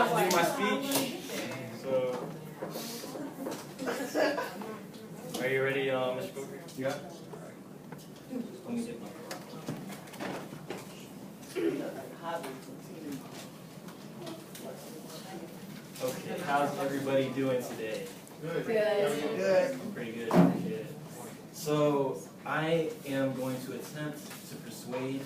to do my speech. So, are you ready, Mr. Booker? Yeah. Let me get my. Okay, how's everybody doing today? Good. Good. Pretty good. Appreciate it. So I am going to attempt to persuade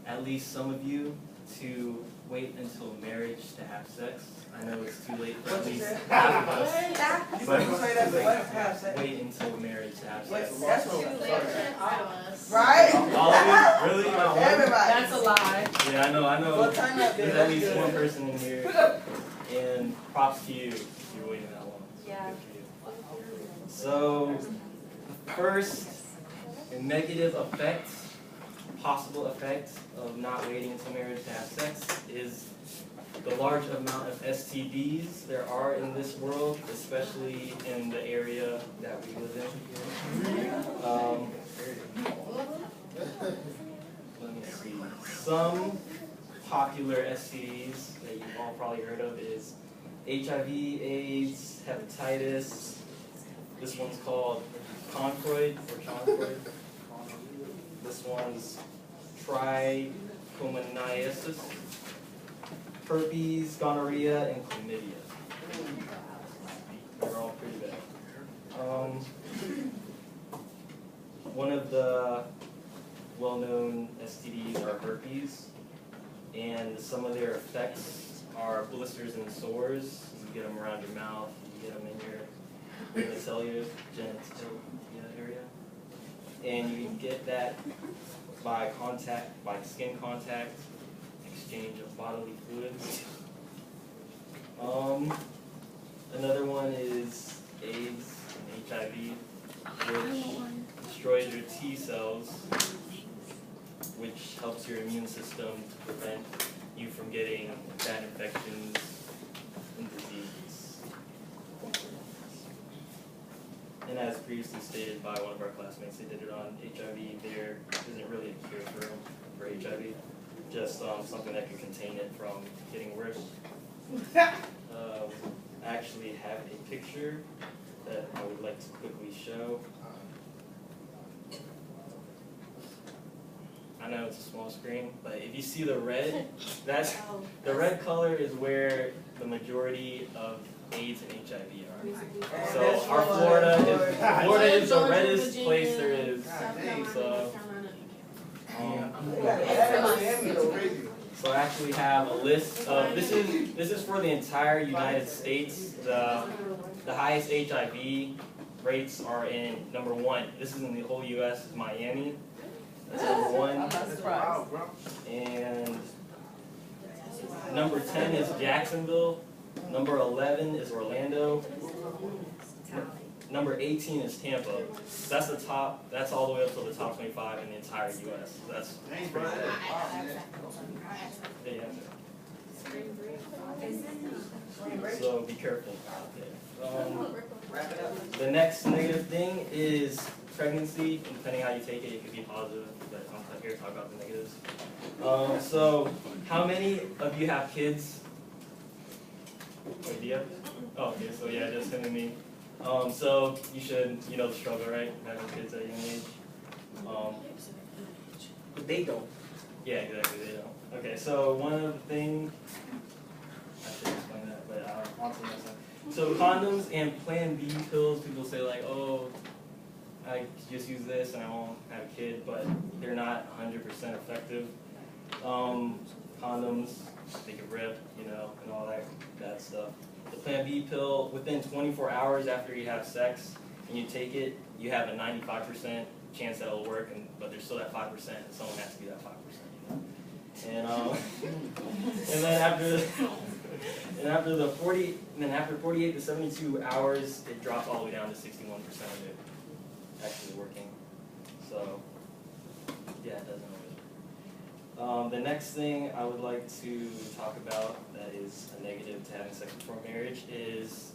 at least some of you to wait until marriage to have sex. I know it's too late for at least half of us, but wait until marriage to have sex. That's Too late for all of us. right. All of you? Really? Not one? Everybody. That's a lie. Yeah, I know. What time that There's is? at least one person in here, and props to you if you're waiting that long. Yeah. Good for you. So, the first negative effect, possible effect of not waiting until marriage to have sex is the large amount of STDs there are in this world, especially in the area that we live in. Let me see. Some popular STDs that you've all probably heard of is HIV, AIDS, hepatitis. This one's called Chondroid or Chondroid. This one's trichomoniasis, herpes, gonorrhea, and chlamydia. They're all pretty bad. One of the well-known STDs are herpes, and some of their effects are blisters and sores. You get them around your mouth, you get them in your genitalia area, and you can get that by skin contact, exchange of bodily fluids. Another one is AIDS and HIV, which destroys your T cells, which helps your immune system to prevent you from getting bad infections and diseases. And as previously stated by one of our classmates, they did it on HIV. There isn't really a cure for HIV, just something that could contain it from getting worse. I actually have a picture that I would like to quickly show. I know it's a small screen, but if you see the red, the red color is where the majority of AIDS and HIV are. So our Florida is the reddest place there is. So I actually have a list of this is for the entire United States. The highest HIV rates are in number 1. This is in the whole U.S. is Miami. That's number 1. And number 10 is Jacksonville. Number 11 is Orlando. Number 18 is Tampa. So that's the top. That's all the way up to the top 25 in the entire U.S. So that's pretty good. Yeah. So be careful out there. The next negative thing is pregnancy. And depending how you take it, it could be positive. But I'm not here to talk about the negatives. So how many of you have kids? Wait, do you have? Oh, okay. So yeah, just him and me. So you should, the struggle, right? Having kids at a young age. But they don't. Yeah, exactly. They don't. Okay, so one of the things I should explain that, but on to the next one. So condoms and Plan B pills. People say like, oh, I just use this and I won't have a kid, but they're not 100% effective. Condoms, they can rip, and all that stuff. The Plan B pill, within 24 hours after you have sex and you take it, you have a 95% chance that it'll work, but there's still that 5%. Someone has to be that 5%. And then after 48 to 72 hours, it drops all the way down to 61% of it actually working. So yeah, it doesn't always work. The next thing I would like to talk about that is a negative to having sex before marriage is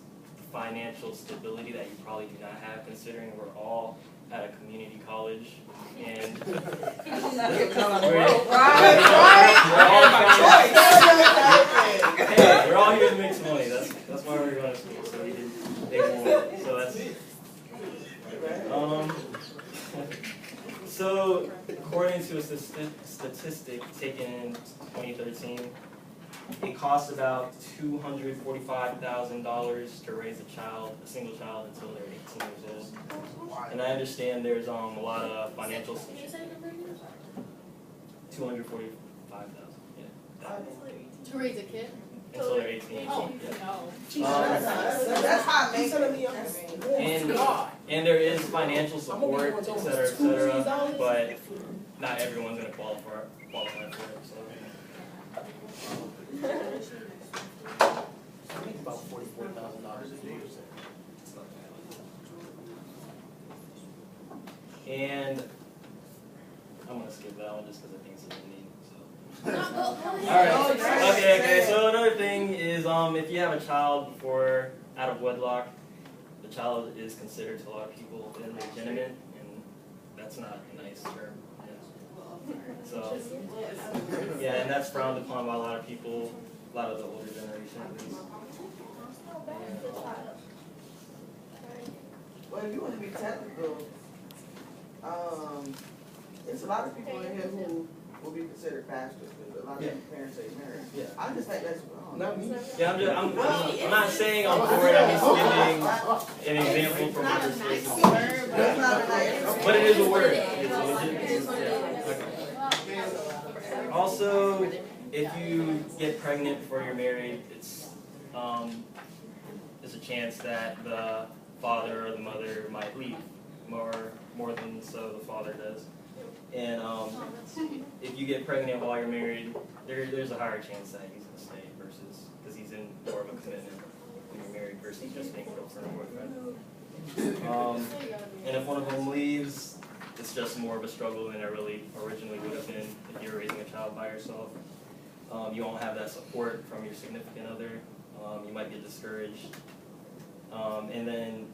financial stability that you probably do not have, considering we're all at a community college and we're all here to a statistic taken in 2013, it costs about $245,000 to raise a single child until they're 18 years old. And I understand there's a lot of financial. 245,000. Yeah. To raise a kid? Until they're 18. Oh, Yeah. no. That's how I make And there is financial support, et cetera, but not everyone's going to qualify for it. So. I think about $44,000 a year. And I'm going to skip that one just because I think it's a little neat. No, Alright, okay, so another thing is if you have a child before out of wedlock, the child is considered to a lot of people illegitimate, and that's not a nice term. Yeah. So, yeah, and that's frowned upon by a lot of people, a lot of the older generation at least. Well, if you want to be technical, there's a lot of people in here who will be considered pastors, because a lot of parents say marriage. Yeah. I just think that's Not me. Yeah, I'm not saying I'm for it, I'm just giving an example from my perspective. That's not a nice. But it is a word. It's a legit. Also, if you get pregnant before you're married, there's a chance that the father or the mother might leave, more than so the father does. And if you get pregnant while you're married, there's a higher chance that he's gonna stay because he's in more of a commitment when you're married versus just being a girlfriend or boyfriend. And if one of them leaves, it's just more of a struggle than it really originally would have been if you were raising a child by yourself. You won't have that support from your significant other. You might get discouraged. And then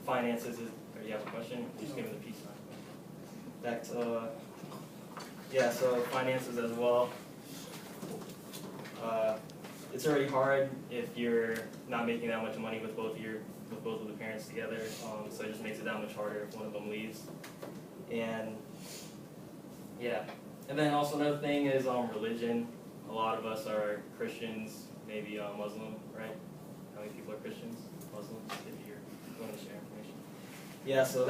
finances is, or you have a question? You just give me the peace sign. Back to, yeah, so finances as well. It's already hard if you're not making that much money with both of the parents together. So it just makes it that much harder if one of them leaves. And yeah, and then also another thing is religion. A lot of us are Christians, maybe Muslim, right? How many people are Christians, Muslims? If you're going to share information. Yeah, so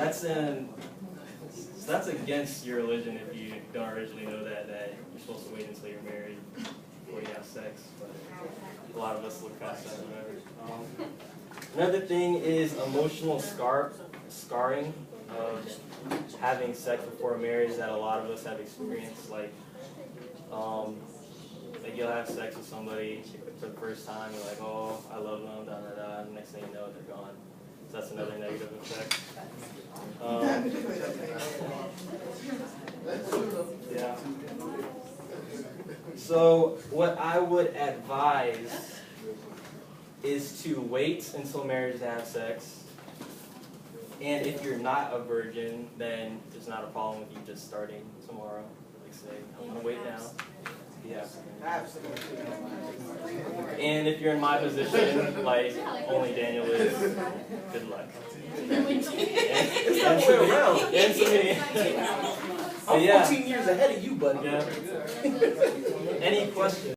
that's against your religion if you don't originally know that you're supposed to wait until you're married before you have sex. But a lot of us look past that, whatever. Another thing is emotional scarring of having sex before marriage that a lot of us have experienced. Like you'll have sex with somebody for the first time, you're like, oh, I love them, da da da, and next thing you know, they're gone. So that's another negative effect. Yeah. So what I would advise is to wait until marriage to have sex. And if you're not a virgin, then there's not a problem with you just starting tomorrow. Like say, I'm gonna wait now. Yeah. And if you're in my position, like only Daniel is, good luck. It's not the way around. And to me. I'm 14 years ahead of you, buddy. Yeah. Any questions?